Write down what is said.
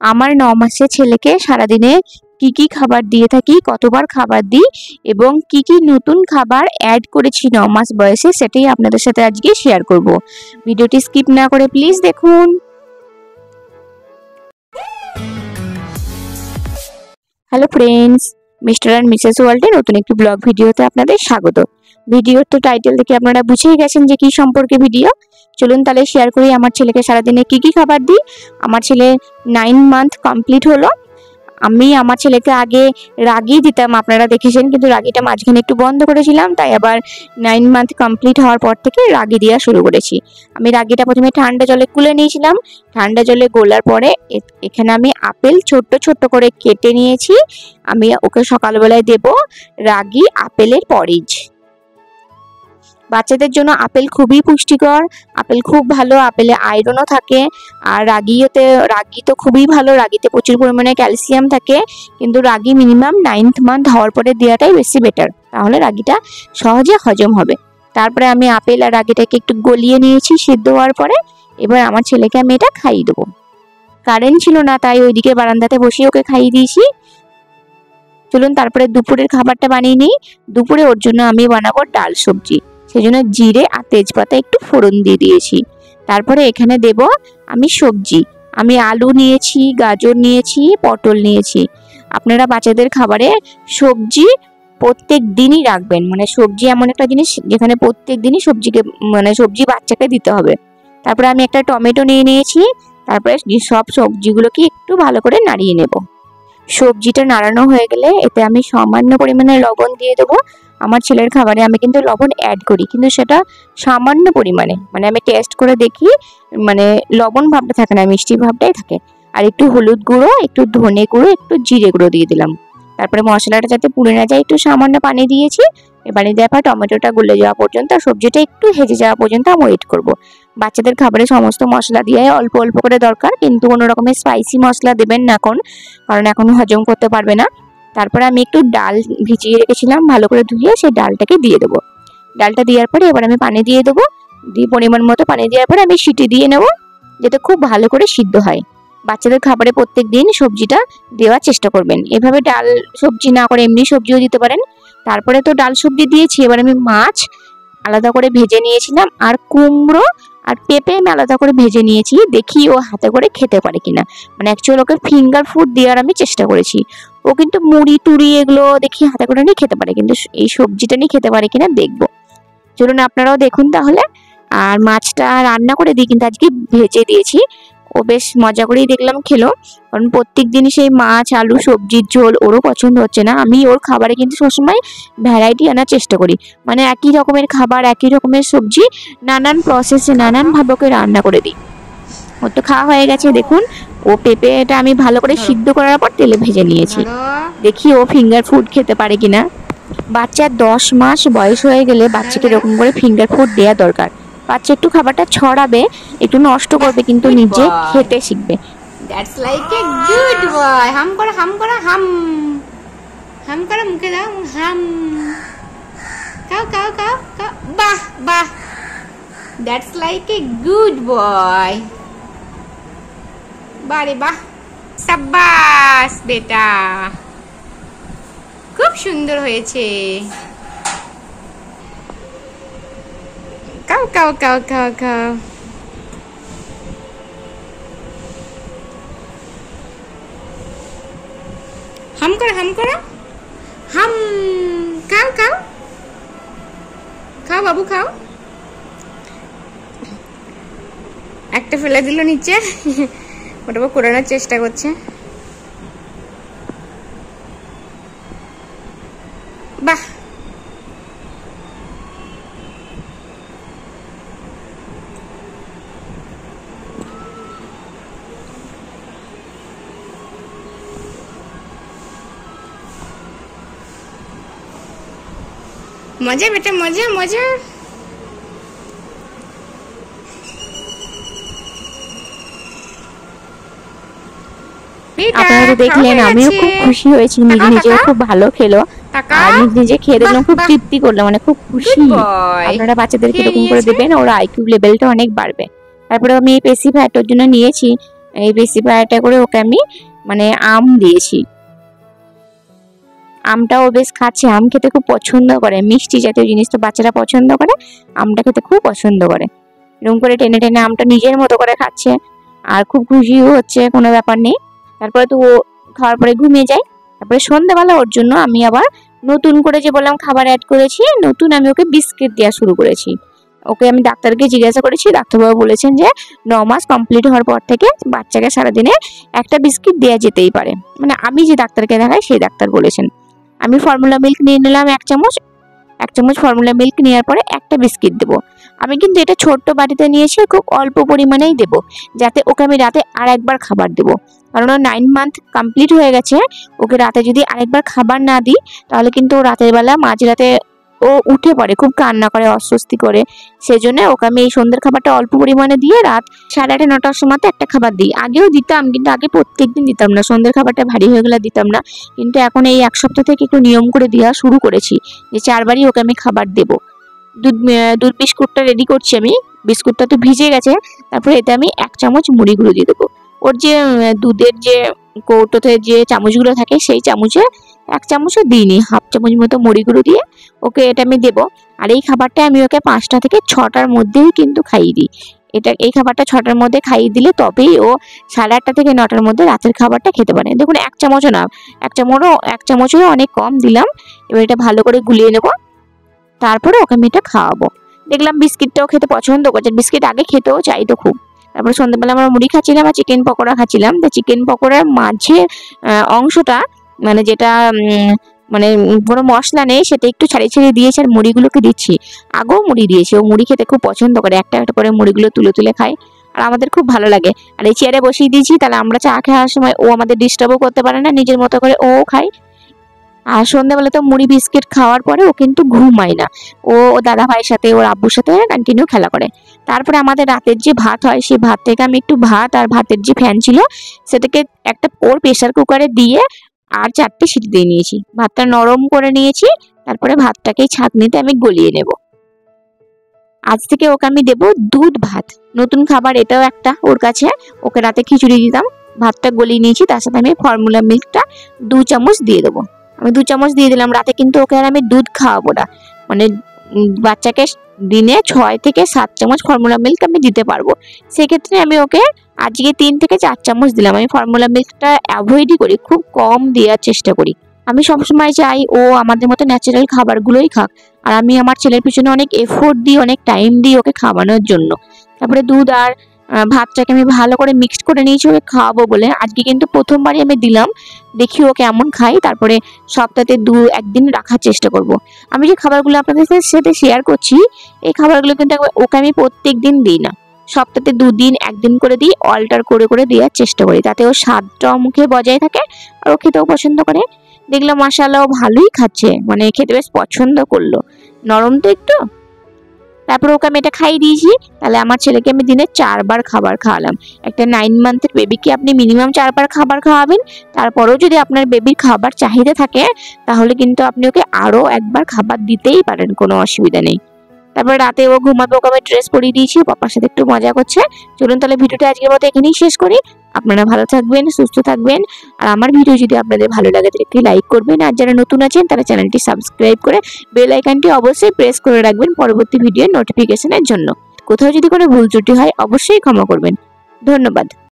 আমার 9 মাসের ছেলেকে সারাদিনে কি কি খাবার দিয়ে থাকি, কতবার খাবার দিই এবং কি কি নতুন খাবার অ্যাড করেছি 9 মাস বয়সে, সেটাই আপনাদের সাথে আজকে শেয়ার করব। ভিডিওটি স্কিপ না করে প্লিজ দেখুন। Hello friends, mister and Mrs ওয়ার্ল্ডের নতুন একটি ব্লগ ভিডিওতে আপনাদের স্বাগত। ভিডিওর তো টাইটেল থেকে আপনারা বুঝেই গেছেন যে কি সম্পর্কে ভিডিও। চলুন তাহলে শেয়ার করি আমার ছেলেকে সারাদিনে কি কি খাবার দিই। আমার ছেলে 9 মান্থ কমপ্লিট হলো। আমি আমার ছেলেকে আগে রাগি দিতাম, আপনারা দেখেছেন, কিন্তু রাগিটা মাঝখানে একটু বন্ধ করেছিলাম, তাই আবার 9 মান্থ কমপ্লিট হওয়ার পর থেকে রাগি দেওয়া শুরু করেছি। আমি রাগিটা প্রথমে ঠান্ডা জলে গুলে নিয়েছিলাম। ঠান্ডা জলে গোলার পরে এখানে আমি আপেল ছোট্ট ছোট্ট করে কেটে নিয়েছি। আমি ওকে সকালবেলায় দেব রাগি আপেলের পরিজ। বাচ্চাদের জন্য আপেল খুবই পুষ্টিকর, আপেল খুব ভালো, আপেলে আয়রনও থাকে। আর রাগি তো খুবই ভালো, রাগিতে প্রচুর পরিমাণে ক্যালসিয়াম থাকে। কিন্তু রাগি মিনিমাম 9th মান্থ হওয়ার পরে দেওয়াটাই বেশি বেটার, তাহলে রাগিটা সহজে হজম হবে। তারপরে আমি আপেল আর রাগিটাকে একটু গলিয়ে নিয়েছি সিদ্ধ হওয়ার পরে। এবার আমার ছেলেকে আমি এটা খাইয়ে দেবো। কারেন্ট ছিল না, তাই ওইদিকে বারান্দাতে বসিয়ে ওকে খাইয়ে দিয়েছি। চলুন তারপরে দুপুরের খাবারটা বানিয়ে নিই। দুপুরে ওর জন্য আমি বানাবো ডাল সবজি, সেজন্য জিরে আর তেজপাতা একটু ফোড়ন দিয়ে দিয়েছি। তারপরে এখানে দেব আমি সবজি। আমি আলু নিয়েছি, গাজর নিয়েছি, পটল নিয়েছি। আপনারা বাচ্চাদের খাবারে সবজি প্রত্যেক দিনই রাখবেন, মানে সবজি এমন একটা জিনিস যেখানে প্রত্যেক দিনই সবজি বাচ্চাকে দিতে হবে। তারপরে আমি একটা টমেটো নিয়ে নিয়েছি। তারপরে সব সবজিগুলোকে একটু ভালো করে নাড়িয়ে নেব। সবজিটা নাড়ানো হয়ে গেলে এতে আমি সামান্য পরিমাণে লবণ দিয়ে দেবো। আমার ছেলের খাবারে আমি কিন্তু লবণ অ্যাড করি, কিন্তু সেটা সামান্য পরিমাণে, মানে আমি টেস্ট করে দেখি, মানে লবণ ভাবটা থাকে না, মিষ্টি ভাবটাই থাকে। আর একটু হলুদ গুঁড়ো, একটু ধনে গুঁড়ো, একটু জিরে গুঁড়ো দিয়ে দিলাম। তারপরে মশলাটা যাতে পুড়ে না যায় একটু সামান্য পানি দিয়েছি। পানি দেওয়ার পর টমেটোটা গলে যাওয়া পর্যন্ত, সবজিটা একটু হেজে যাওয়া পর্যন্ত আমি ওয়েট করব। বাচ্চাদের খাবারে সমস্ত মশলা দিয়ে অল্প অল্প করে দরকার, কিন্তু কোনো রকমের স্পাইসি মশলা দেবেন না এখন, কারণ এখন হজম করতে পারবে না। তারপরে আমি একটু ডাল ভিজিয়ে রেখেছিলাম, ভালো করে ধুয়ে সেই ডালটাকে দিয়ে দেবো। ডালটা দেওয়ার পরে এবার আমি পানি দিয়ে দেবো। দিয়ে পরিমাণ মতো পানি দেওয়ার পরে আমি সিটি দিয়ে নেব, যাতে খুব ভালো করে সিদ্ধ হয়। বাচ্চাদের খাবারে প্রত্যেক দিন সবজিটা দেওয়ার চেষ্টা করবেন। এভাবে ডাল সবজি না করে এমনি সবজিও দিতে পারেন। তারপরে তো ডাল সবজি দিয়েছি, এবার আমি মাছ আলাদা করে ভেজে নিয়েছিলাম, আর কুমড়ো আর পেঁপে আমি আলাদা করে ভেজে নিয়েছি। দেখি ও হাতে করে খেতে পারে কিনা, মানে অ্যাকচুয়ালি ওকে ফিঙ্গার ফুড দেওয়ার আমি চেষ্টা করেছি। ও কিন্তু মুড়ি টুড়ি এগুলো দেখি হাতে করে নিয়ে খেতে পারে, কিন্তু এই সবজিটা নিয়ে খেতে পারে কিনা দেখবো। চলুন আপনারাও দেখুন তাহলে। আর মাছটা রান্না করে দিই, কিন্তু আজকে ভেজে দিয়েছি। ও বেশ মজা করেই দেখলাম খেলো, কারণ প্রত্যেক দিনই সেই মাছ আলু সবজির ঝোল ওরও পছন্দ হচ্ছে না। আমি ওর খাবারে কিন্তু সবসময় ভ্যারাইটি আনার চেষ্টা করি, মানে একই রকমের খাবার একই রকমের সবজি নানান প্রসেসে নানানভাবে ওকে রান্না করে দিই। ওর তো খাওয়া হয়ে গেছে দেখুন। ও পেঁপেটা আমি ভালো করে সিদ্ধ করার পর তেলে ভেজে নিয়েছি। দেখি ও ফিঙ্গার ফুড খেতে পারে কিনা। বাচ্চার 10 মাস বয়স হয়ে গেলে বাচ্চাকে এরকম করে ফিঙ্গার ফুড দেওয়া দরকার। বাচ্চা একটু খাবারটা ছড়াবে, একটু নষ্ট করবে, কিন্তু নিজে খেতে শিখবে। That's like a good boy. হাম করো হাম করো হাম, হাম করো মুখে দাও হাম, খাও খাও খাও খাও, বাহ বাহ, that's like a good boy. বারে বাহ, সাব্বাস বেটা, খুব সুন্দর হয়েছে। খাও খাও খাও খাও খাও, হাম করো হাম করো হাম, খাও খাও খাও বাবু খাও। একটা ফেলে দিল নিচে, ওটা কোরানোর চেষ্টা করছে। বাহ, মজা বেটা মজা মজা। আপনারা তো দেখলেন, আমিও খুব খুশি হয়েছি, নিজে নিজেও খুব ভালো খেলো আর নিজে খেয়ে দেখলাম খুব তৃপ্তি করলাম, মানে খুব খুশি। আপনারা বাচ্চাদেরকে এরকম করে দেবেন, ওর আইকিউ লেভেলটা অনেক বাড়বে। তারপরে আমি এই পেসি ফ্যাট ওর জন্য নিয়েছি, এই রেসিপিটা করে ওকে আমি মানে আম দিয়েছি। আমটাও বেশ খাচ্ছে, আম খেতে খুব পছন্দ করে, মিষ্টি জাতীয় জিনিস তো বাচ্চারা পছন্দ করে, আমটা খেতে খুব পছন্দ করে। এরকম করে টেনে টেনে আমটা নিজের মতো করে খাচ্ছে আর খুব খুশিও হচ্ছে, কোনো ব্যাপার নেই। তারপরে তো ও খাওয়ার পরে ঘুমিয়ে যায়। তারপরে সন্ধ্যাবেলা ওর জন্য আমি আবার নতুন করে যে বললাম খাবার অ্যাড করেছি, নতুন আমি ওকে বিস্কিট দেওয়া শুরু করেছি। ওকে আমি ডাক্তারকে জিজ্ঞাসা করেছি, ডাক্তারবাবু বলেছেন যে 9 মাস কমপ্লিট হওয়ার পর থেকে বাচ্চাকে সারাদিনে একটা বিস্কিট দেওয়া যেতেই পারে। মানে আমি যে ডাক্তারকে দেখাই সেই ডাক্তার বলেছেন। আমি ফর্মুলা মিল্ক নিয়ে নিলাম 1 চামচ। 1 চামচ ফর্মুলা মিল্ক নেওয়ার পরে একটা বিস্কিট দেবো। আমি কিন্তু এটা ছোট্ট বাটিতে নিয়েছি, খুব অল্প পরিমাণেই দেবো, যাতে ওকে আমি রাতে আরেকবার খাবার দেবো। কারণ ও 9 মান্থ কমপ্লিট হয়ে গেছে, ওকে রাতে যদি আরেকবার খাবার না দিই তাহলে কিন্তু রাতের বেলা মাঝরাতে ও উঠে পড়ে, খুব কান্না করে, অস্বস্তি করে। সেজন্য ওকে আমি এই সন্ধ্যের খাবারটা অল্প পরিমাণে দিয়ে রাত 8:30 9টার সময় একটা খাবার দিই। আগেও দিতাম, কিন্তু আগে প্রত্যেকদিন দিতাম না, সন্ধ্যের খাবারটা ভারী হয়ে গেলে দিতাম না। কিন্তু এখন এই 1 সপ্তাহ থেকে একটু নিয়ম করে দেওয়া শুরু করেছি যে 4 বারই ওকে আমি খাবার দেবো। দুধ বিস্কুটটা রেডি করছি আমি। বিস্কুটটা তো ভিজে গেছে। তারপরে এতে আমি 1 চামচ মুড়ি গুঁড়ো দিয়ে দেবো। ওর যে দুধের যে কৌটোতে যে চামচগুলো থাকে সেই চামচে 1 চামচও দিইনি, হাফ চামচ মতো মুড়ি গুঁড়ো দিয়ে ওকে এটা আমি দেবো। আর এই খাবারটা আমি ওকে 5টা থেকে 6টার মধ্যেই কিন্তু খাইয়ে দিই। এই খাবারটা 6টার মধ্যে খাইয়ে দিলে তবেই ও 8:30 থেকে 9টার মধ্যে রাতের খাবারটা খেতে পারে। দেখুন 1 চামচও না, 1 চামচেরও অনেক কম দিলাম। এবার এটা ভালো করে গুলিয়ে নেবো, তারপরে ওকে আমি এটা খাওয়াবো। দেখলাম বিস্কিটটাও খেতে পছন্দ করছে, বিস্কিট আগে খেতেও চাইতো খুব। তারপরে সন্ধ্যাবেলা আমরা মুড়ি খাচ্ছিলাম আর চিকেন পকোড়া খাচ্ছিলাম। তো চিকেন পকোড়ার মাঝে অংশটা মানে যেটা মানে কোনো মশলা নেই সেটা একটু ছাড়িয়ে ছাড়িয়ে দিয়েছি আর মুড়িগুলোকে দিচ্ছি। আগেও মুড়ি দিয়েছি, ও মুড়ি খেতে খুব পছন্দ করে, একটা একটা করে মুড়িগুলো তুলে তুলে খায় আর আমাদের খুব ভালো লাগে। আর এই চেয়ারে বসিয়ে দিয়েছি, তাহলে আমরা চা খাওয়ার সময় ও আমাদের ডিস্টার্বও করতে পারে না, নিজের মতো করে ও খায়। আর সন্ধ্যাবেলা তো মুড়ি বিস্কিট খাওয়ার পরে ও কিন্তু ঘুমায় না, ও দাদা ভাইয়ের সাথে ওর আব্বুর সাথে কন্টিনিউ খেলা করে। তারপরে আমাদের রাতের যে ভাত হয় সেই ভাত থেকে আমি একটু ভাত আর ভাতের যে ফ্যান ছিল সেটাকে একটা ওর প্রেসার কুকারে দিয়ে আর 4টে সিটি দিয়ে নিয়েছি। ভাতটা নরম করে নিয়েছি, তারপরে ভাতটাকে ছাঁকনিতে আমি গলিয়ে নেব। আজ থেকে ওকে আমি দেবো দুধ ভাত, নতুন খাবার এটাও একটা ওর কাছে। ওকে রাতে খিচুড়ি দিতাম, ভাতটা গলিয়ে নিয়েছি, তার সাথে আমি ফর্মুলা মিল্কটা 2 চামচ দিয়ে দেবো। আমি 2 চামচ দিয়ে দিলাম। রাতে কিন্তু ওকে আর আমি দুধ খাওয়াবো না, মানে বাচ্চাকে দিনে 6 থেকে 7 চামচ ফর্মুলা মিল্ক আমি দিতে পারবো। সেক্ষেত্রে আমি ওকে আজকে 3 থেকে 4 চামচ দিলাম। আমি ফর্মুলা মিল্কটা অ্যাভয়েডই করি, খুব কম দেওয়ার চেষ্টা করি। আমি সবসময় চাই ও আমাদের মতো ন্যাচারাল খাবারগুলোই খাক, আর আমি আমার ছেলের পিছনে অনেক এফোর্ট দিই, অনেক টাইম দিই ওকে খাওয়ানোর জন্য। তারপরে দুধ আর ভাতটাকে আমি ভালো করে মিক্সড করে নিয়েছি ওকে খাওয়াবো বলে। আজকে কিন্তু প্রথমবারই আমি দিলাম, দেখি ও কেমন খাই, তারপরে সপ্তাহে 1 দিন রাখার চেষ্টা করব। আমি যে খাবারগুলো আপনাদের সাথে শেয়ার করছি এই খাবারগুলো কিন্তু ওকে আমি প্রত্যেক দিন দিই না, সপ্তাহে 2 দিন 1 দিন করে দিই, অল্টার করে করে দেওয়ার চেষ্টা করি, তাতে ওর স্বাদটাও মুখে বজায় থাকে আর ও খেতেও পছন্দ করে। দেখলাম মাশাআল্লাহ ও ভালোই খাচ্ছে, মানে খেতে বেশ পছন্দ করলো, নরম তো একটু। তারপর ওকে আমি এটা খাইয়ে দিয়েছি। তাহলে আমার ছেলেকে আমি দিনে 4 বার খাবার খাওয়ালাম। একটা 9 মান্থের বেবিকে আপনি মিনিমাম 4 বার খাবার খাওয়াবেন। তারপরেও যদি আপনার বেবির খাবার চাহিদা থাকে তাহলে কিন্তু আপনি ওকে আরো 1 বার খাবার দিতেই পারেন, কোনো অসুবিধা নেই। তারপরে রাতে ও ঘুমাবে, ওকে আমি ড্রেস পরিয়ে দিয়েছি, পাপার সাথে একটু মজা করছে। চলুন তাহলে ভিডিওটা আজকের মতো এখানেই শেষ করি। আপনারা ভালো থাকবেন, সুস্থ থাকবেন। আর আমার ভিডিও যদি আপনাদের ভালো লাগে তাহলে একটি লাইক করবেন, আর যারা নতুন আছেন তারা চ্যানেলটি সাবস্ক্রাইব করে বেল আইকনটি অবশ্যই প্রেস করে রাখবেন পরবর্তী ভিডিওর নোটিফিকেশনের জন্য। কোথাও যদি কোনো ভুল ত্রুটি হয় অবশ্যই ক্ষমা করবেন। ধন্যবাদ।